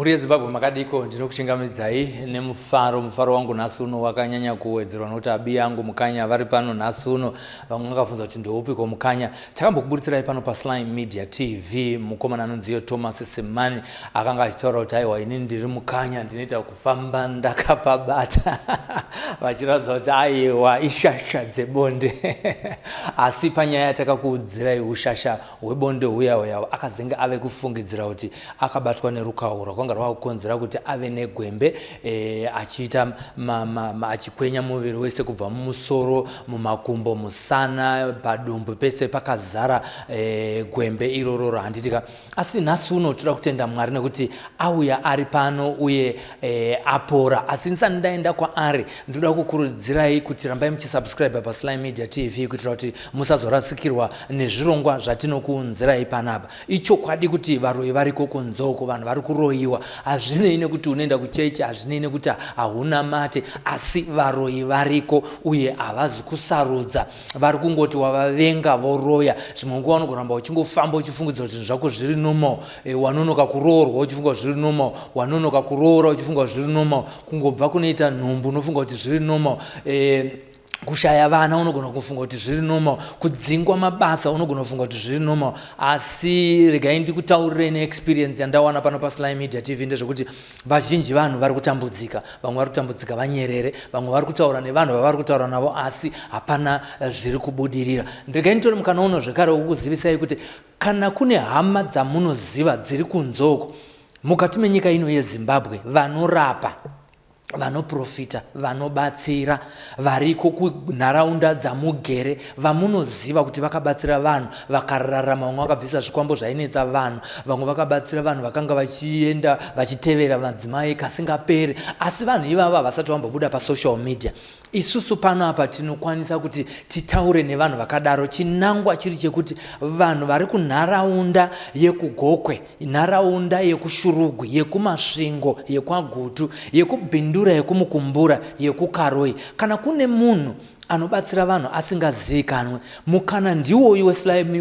Muri Zimbabwe makadiko ndinokuchingamidzai nemufaro wangu nasuno wakanyanya kuwedzerwa nokuti abi yangu mukanya vari pano nasuno vamwe vakafunza kuti ndoupiko mukanya takambokuburitirai pano paSly Media TV mukomana anonzi Thomas Semani akanga achitaura kuti aiwa inini ndiri mukanya ndinoita kufamba ndakapabata vachiratidza kuti aiwa ishasha dzebonde asi panyaya yatakakuudzirai ushasha hwebonde huya akazenga ave kufungidzira kuti akabatwa nerukawo rwakanga rwakukonzera kuti ave negwembe achiita achikwenya muviri wese kubva mumusoro mumakumbo musana padumbu pese pakazara gwembe iroro rahanditika asi nhasi uno toda kutenda Mwari nekuti auya ari pano uye apora asi ndisati ndaenda kwaari ndoda kukurudzirai kuti rambai muchisubscribe paSly Media TV kuitira kuti musazorasikirwa nezvirongwa zvatinokuunzirai panapa ichokwadi kuti varoyi variko kunzoko vanhu vari kuroyiwa hazvinei nekuti unoenda kuchechi hazvinei nekuti hauna mate asi varoyi variko uye havazi kusarudza vari kungoti wavavenga voroya zvimwe nguva unogoramba uchingofamba uchifungidzira kuti zvinhu zvako zviri normal wanonoka kuroorwa uchifunga zviri normal wanonoka kuroora uchifunga zviri normal kungobva kunoita nhumbu unofunga kuti zviri normal kushaya vana unogona kufunga kuti zviri normal kudzingwa mabasa unogona kufunga kuti zviri normal asi regai ndikutaurirei neexperience yandawana pano paSly Media TV ndezvekuti vazhinji vanhu vari kutambudzika vamwe vari kutambudzika vanyerere vamwe vari kutaura nevanhu vavari kutaura navo asi hapana zviri kubudirira regai nditori mukana uno zvekare wokuzivisai kuti kana kune hama dzamunoziva dziri kunzoko mukati menyika ino yeZimbabwe vanorapa vanoprofita vanobatsira variko kunharaunda dzamugere vamunoziva kuti vakabatsira vanhu vakararama vamwe vakabvisa zvikwambo zvainetsa vanhu vamwe vakabatsira vanhu vakanga vachienda vachitevera madzimai kasingaperi asi vanhu ivava vasati vambobuda pasocial media isusu pano apa tinokwanisa kuti titaure nevanhu vakadaro chinangwa chiri chekuti vanhu vari kunharaunda yekugokwe nharaunda yekushurugwi yekumasvingo yekwagutu yekubhindura yekumukumbura yekukaroi kana kune munhu anobatsira vanhu asingazivikanwe mukana ndiwoyu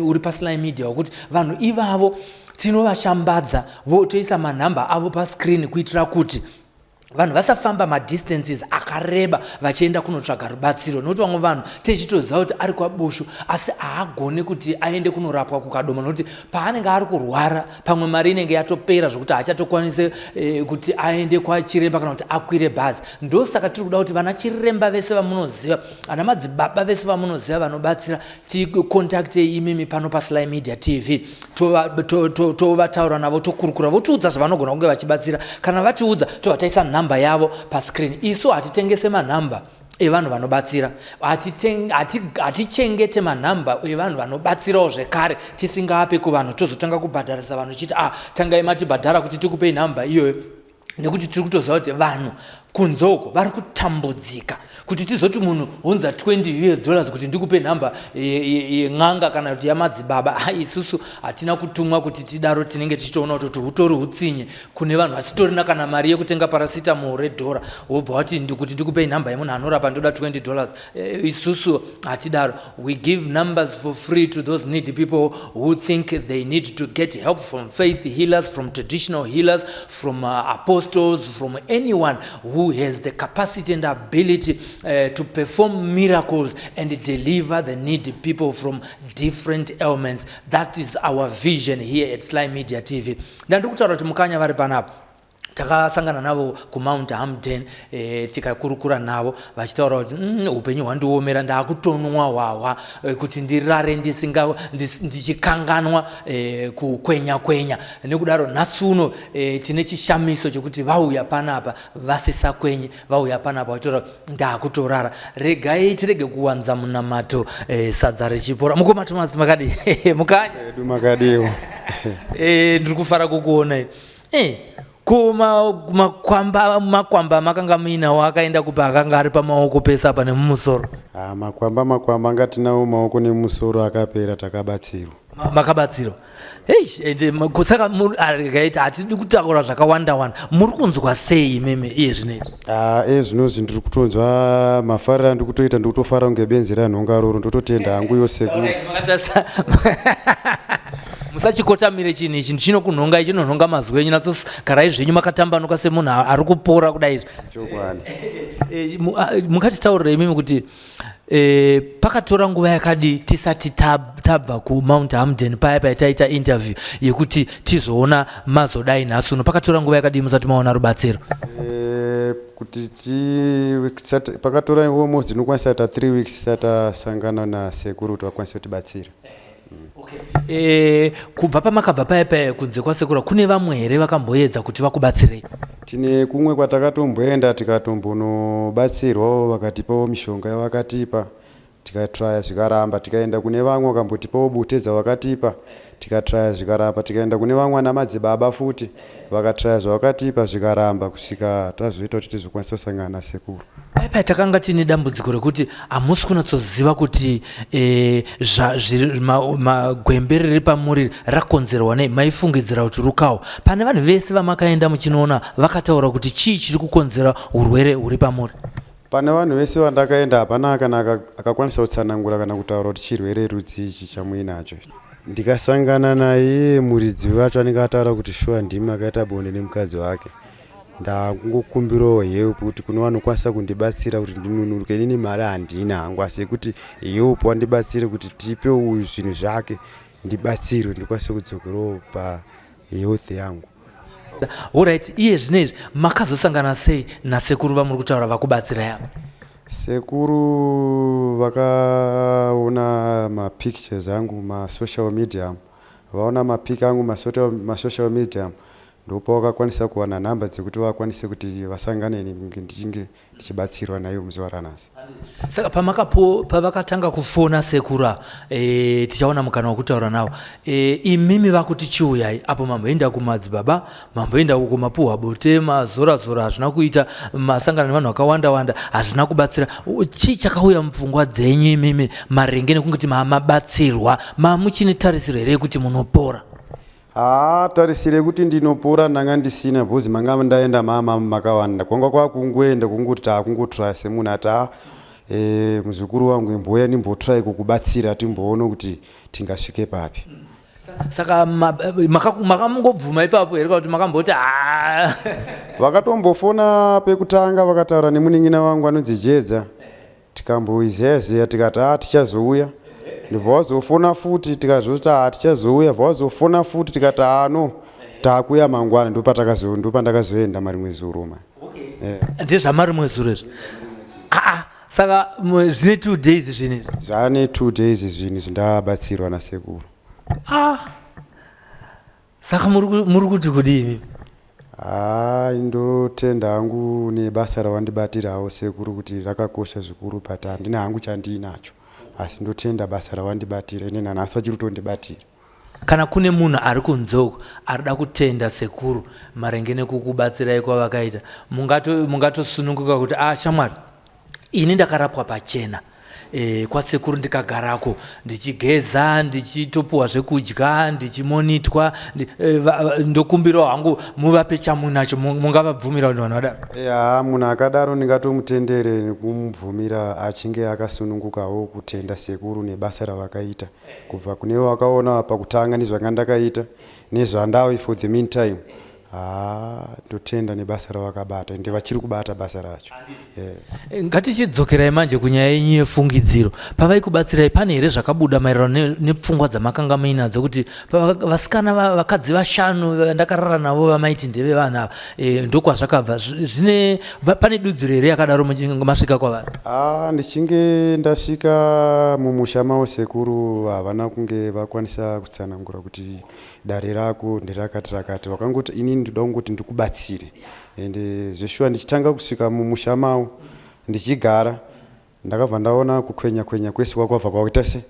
uri paSly Media wekuti vanhu ivavo tinovashambadza votoisa manhamba avo pascreen kuitira kuti vanhu vasafamba madistances akareba vachienda kunotsvaga rubatsiro nokuti vamwe vanhu tichitoziva kuti ari kwabushu asi haagone kuti aende kunorapwa kukadoma nokuti paanenge ari kurwara pamwe mari inenge yatopera zvokuti haachatokwanise kuti aende kwachiremba kana kuti akwire bhazi ndosaka tiri kuda kuti vana chiremba vese vamunoziva ana madzibaba vese vamunoziva vanobatsira tikontaktei imimi pano paSly Media TV tovataura navo tokurukura votiudza zvavanogona kunge vachibatsira kana vatiudza tovataisa namba yavo pascreen isu hatitengese manhamba evanhu vanobatsira hatichengete manhamba evanhu vanobatsirawo zvekare tisingape kuvanhu tozotanga kubhadharisa vanhu chiti tangai matibhadhara kuti tikupei nhamba iyoyo nekuti tiri kutoziva kuti vanhu kunzoko vari kutambudzika kuti tizoti munhu unza $20 kuti ndikupe nhamba yen'anga kana kuti yamadzibaba isusu hatina kutumwa kuti tidaro tinenge tichitoona kuti hutori hutsinye kune vanhu vasitorina kana mari yekutenga paracetamol $1 wobva wati kuti ndikupei nhamba yemunhu anorapa ndoda $20 isusu hatidaro we give numbers for free to those needy people who think they need to get help from faith healers from traditional healers from apostles from anyone who has the capacity and ability to perform miracles and deliver the needy people from different ailments. That is our vision here at Sly Media TV. Ndandikutaura kuti mukanya vari panapa takasangana navo kuMount Hamden tikakurukura navo vachitaura kuti upenyu hwandiomera ndakutonwa hwahwa kuti ndirare ndichikanganwa kukwenya nekudaro nhasi uno tine chishamiso chokuti vauya panapa vasisa kwenye vauya panapa vachitaura ndakutorara regai tirege kuwanza munamato sadza rechipora mukoma Thomas makadi mukanya edu makadiwo ndiri kufara kukuona makwamba makanga muinawo akaenda kupa akanga ari pamaoko pese apa nemumusoro makwamba ngatinawo maoko nemusoro akapera takabatsirwa makabatsirwa saka regaiti hatidi kutaura zvakawanda muri kunzwa sei meme iye zvinoita zvinozvi ndiri kutonzwa mafariro andiri kutoita ndiri kutofara kunge benzi ranhonga roro ndototenda hangu yose musachikotamire chinhu ichi chinokunhongai chinonhonga mazwi enyu natsogarai zvenyu makatambanuka semunhu ari kupora kudai izvi. Mukatitaurirei mimi kuti pakatora nguva yakadi tisati tabva kuMount Hamden paya paitaita interview yekuti tizoona mazodai nhasi uno, pakatora nguva yakadi musati maona rubatsiro? Kuti pakatora almost inokwanisa ta 3 weeks satasangana nasekuru kuti vakwanisa kutibatsira. Kubva pamakabva paya kunze kwasekuru kune vamwe here vakamboedza kuti vakubatsirei? Tine kumwe kwatakatomboenda tikatombonobatsirwawo, vakatipawo mishonga yavakatipa tikatraya zvikaramba, tikaenda kune vamwe vakambotipawo bute dzavakatipa tikatraya zvikaramba, tikaenda kune vamwe ana madzibaba futi vakatraya zvavakatipa zvikaramba, kusvika tazoita kuti tizokwanisa kusangana nasekuru. Paya takanga tine dambudziko rekuti hamusi kunatsoziva kuti magwembe riri pamuri rakonzerwa nei. Maifungidzira kuti Rukawo, pane vanhu vese vamakaenda muchinoona vakataura kuti chii chiri kukonzera urwere huri pamuri? Pane vanhu vese vandakaenda hapana kana akakwanisa kutsanangura kana kutaura kuti chirwere rudzi ichi chamuinacho. Ndikasangana naye muridzi wacho anenge ataura kuti shuwa ndimi akaita bonde nemukadzi wake. Ndakungokumbirawo help kuti kuno vanokwanisa kundibatsira kuti ndinunuruke. Inini mari handina hangu, asi kuti help wandibatsire kuti tipewo uyu zvinhu zvake ndibatsirwe ndikwanise kudzokerawo pahealth yangu. Alright, iye zvinezvi makazosangana sei nasekuru vamuri kutaura vakubatsira yavo? Sekuru vakaona mapictures angu masocial media, vaona mapiki angu masocial media, ndopa vakakwanisa kuwana namba dzekuti vakwanise kuti vasangane ndichinge ndichibatsirwa nayo muzuva ranhasi. Saka pavakatanga kufona sekura tichaona mukana wekutaura navo, imimi vakuti chiuyai apo mamboenda kumadzibaba, mamboenda kumapuhwa bote, mazora hazvina kuita, masangana nevanhu vakawanda hazvina kubatsira. Chii chakauya mupfungwa dzenyu imimi maringe nekungoti mabatsirwa? Mamuchine tarisiro here kuti munopora? Tarisire kuti ndinopora ndanga ndisina, bhozi manga ndaenda mama makawanda, kwanga kwakungoenda kungoti takungotraya semunhu ati muzukuru wangu imboya ndimbotrai kukubatsira timboona kuti tingasvike papi. Saka makamungobvuma ipapo here kuti makamboti vakatombofona pekutanga vakataura nemunin'ina wangu anonzi Jedza, tikamboizeyazeya tikati tichazouya. Ndivazofona futi tikazoti tichazouya, vazofona futi tikati no takuya mangwana, ndopandakazoenda marimwe zuro. Ndezvamarimwe zuro izvi? Saka zvine 2 days zvinezvi? Zvane 2 days zvinhu zvindabatsirwa nasekuru. Saka muri kuti kudii? Ndotenda hangu nebasa rawandibatirawo sekuru kuti rakakosha zvikuru, but handina hangu chandinacho, asi ndotenda basa rawandibatira ine nanhasi vachiri kutondibatira. Kana kune munhu ari kunzoko arida kutenda sekuru maringe nekukubatsirai kwavakaita, mungatosununguka kuti shamwari, ini ndakarapwa pachena kwasekuru ndikagarako ndichigeza, ndichitopuwa zvekudya, ndichimonitwa, ndokumbirawo hangu muvape chamunacho. Mungavabvumira kuti vanhu vadaro? Munhu akadaro ndingatomutendere nekumubvumira achinge akasunungukawo kutenda sekuru nebasa ravakaita, kubva kune vakaona pakutanga nezvanga ndakaita nezvandave for the meantime. Ndotenda nebasa ravakabata ende vachiri kubata basa racho. Ngatichidzokerai manje kunyaya yenyu yefungidziro. Pavaikubatsirai pane here zvakabuda maererano nepfungwa dzamakanga muinadzo kuti vasikana vakadzi 5 vandakarara navo vamaiti ndeve vanhu ava ndokwazvakabva? Pane dudziro here yakadaro masvika kwavari? Ndichinge ndasvika mumusha mavo sekuru havana kunge vakwanisa kutsanangura kuti dare rako nderakati vakangoti inini ndoda kungoti ndikubatsire. Ende zveshuwa ndichitanga kusvika mumusha mavo ndichigara, ndakabva ndaona kukwenya kwese kwakabva kwaita se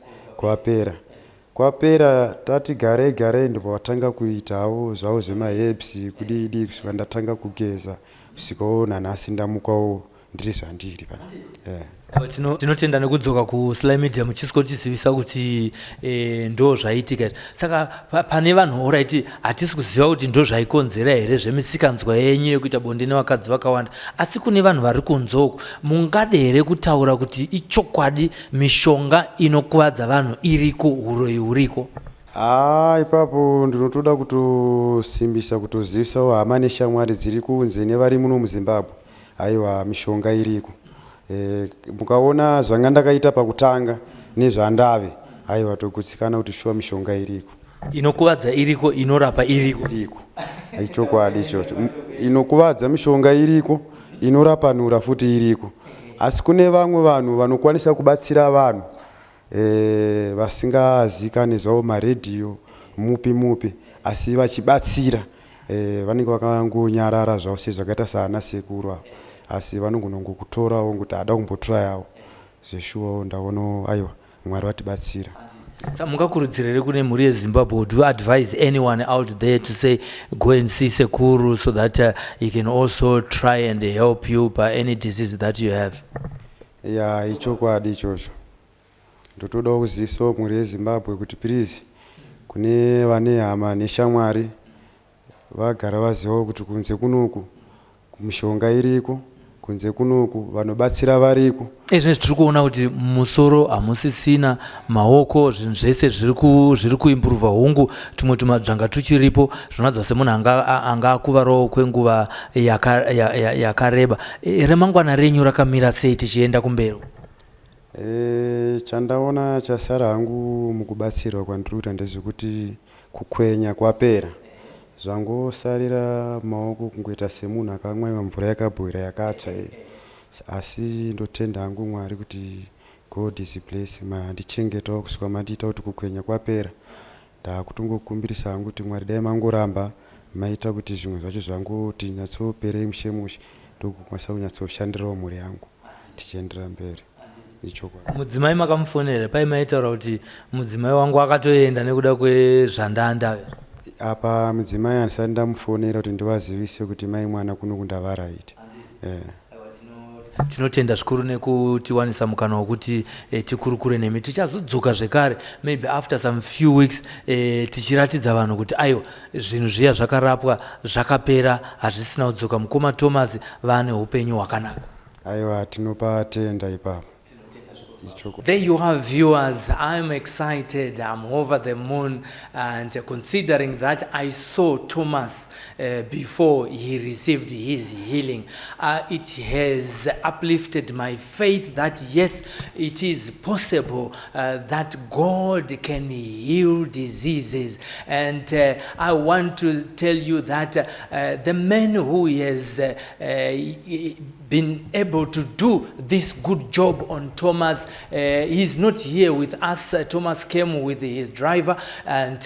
kwapera. Tati garei ndibva watanga kuitawo zvavo zvemaherbs kudii kusvika ndatanga kugeza, kusvikawo nanhasi ndamukawo ndiri zvandiri pana. Tinotenda nekudzoka kuSly Media muchisikotizivisa kuti ndo zvaitika. Saka pane vanhu alright hatisi kuziva kuti ndo zvaikonzera here zvemisikanzwa yenyu yekuita bonde nevakadzi vakawanda, asi kune vanhu vari kunzoko, mungade here kutaura kuti ichokwadi mishonga inokuvadza vanhu iriko, uroyi huriko? Ipapo ndinotoda kutosimbisa kutozivisawo hama neshamwari dziri kunze nevari muno muZimbabwe. Aiwa, mishonga iriko. Mukaona zvanga ndakaita pakutanga nezvandave, aiwa togutsikana kuti shuwa mishonga iriko. Inokuvadza iriko, inorapa iriko. Iriko. Chokwadi ichocho. Inokuvadza mishonga iriko, inorapanura futi iriko. Asi kune vamwe vanhu vanokwanisa kubatsira vanhu vasingazikanwi zvavo maredhiyo mupi asi vachibatsira vanenge vakangonyarara zvavo sezvakaita saana sekuru, asi vanogona kutorawo kuti ada kumbotrayawo zveshuwa. Ndaona aiwa Mwari vatibatsira. Mungakurudzirire kune mhuri yeZimbabwe, would you advise anyone out there to say go and see Sekuru so that he can also try and help you by any disease that you have? Ichokwadi ichocho. Ndotoda kuzivisawo mhuri yeZimbabwe kuti please kune vane hama neshamwari vagara vazivawo kuti kunze kunoku mishonga iriko, kunze kunoku vanobatsira variko. Izvi tiri kuona kuti musoro hamusisina, maoko zvinhu zvese zviri kuimprova hongu, tumwe tumadzvanga tuchiripo, zvinoratidza semunhu anga akuvarawo kwenguva yakareba. Remangwana renyu rakamira sei tichienda kumberi? Chandaona chasara hangu mukubatsirwa kwandiri kuita ndezvekuti kukwenya kwapera. Zvangosarira maoko kungoita semunhu akamwa mvura yakabhoira yakatsva. Asi ndotenda hangu Mwari kuti God is blessed, mandichengetawo kusvika mandiita kuti kukwenya kwapera. Ndakutongokumbirisa hangu kuti Mwari dai mangoramba maita kuti zvimwe zvacho zvangoti nyatsoperei mushe ndokukwanisa kunyatsoshandirawo mhuri yangu tichiendera mberi. Mudzimai makamufonera paimaitaura kuti mudzimai wangu akatoenda nekuda kwezvandanda? Apa mudzimai handisati ndamufonera kuti ndivazivise kuti mai mwana kuno kundavaraita. Tinotenda zvikuru nekutiwanisa mukana wokuti tikurukure nemi. Tichazodzoka zvekare maybe after some few weeks tichiratidza vanhu kuti aiwa zvinhu zviya zvakarapwa zvakapera, hazvisina kudzoka. Mukoma Thomas vane upenyu hwakanaka. Aiwa, tinopa tenda ipapo. There you have viewers. I'm excited. I'm over the moon, and considering that I saw Thomas before he received his healing, it has uplifted my faith that yes, it is possible that God can heal diseases. And I want to tell you that the man who has been able to do this good job on Thomas, he's not here with us. Thomas came with his driver, and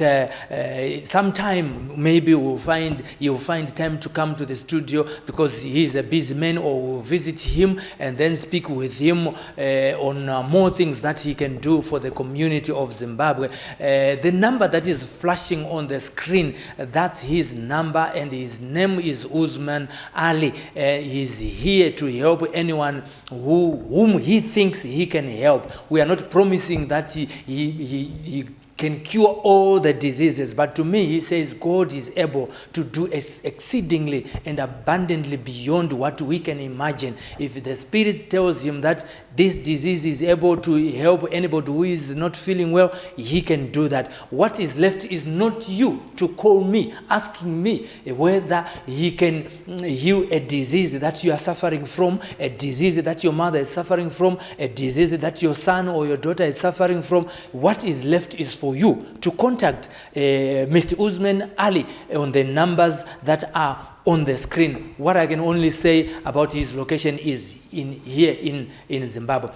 sometime maybe you'll find time to come to the studio because he's a busy man, or we'll visit him and then speak with him on more things that he can do for the community of Zimbabwe. The number that is flashing on the screen, that's his number, and his name is Usman Allie. He's here to help anyone whom he thinks he can help. We are not promising that he can cure all the diseases, but to me he says God is able to do exceedingly and abundantly beyond what we can imagine. If the Spirit tells him that this disease is able to help anybody who is not feeling well, he can do that. What is left is not you to call me asking me whether he can heal a disease that you are suffering from, a disease that your mother is suffering from, a disease that your son or your daughter is suffering from. What is left is for you to contact Mr. Usman Allie on the numbers that are on the screen. What I can only say about his location is here in Zimbabwe.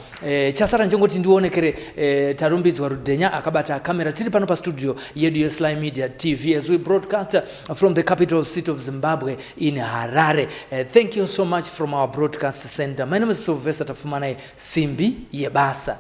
Chasara njengoti ndionekere tarumbidzwa Rudhenya akabata kamera tiri pano pa studio yedu Sly Media TV as we broadcast from the capital city of Zimbabwe in Harare. Thank you so much from our broadcast center. My name is Silvester Tafumanaye Simbi Yebasa.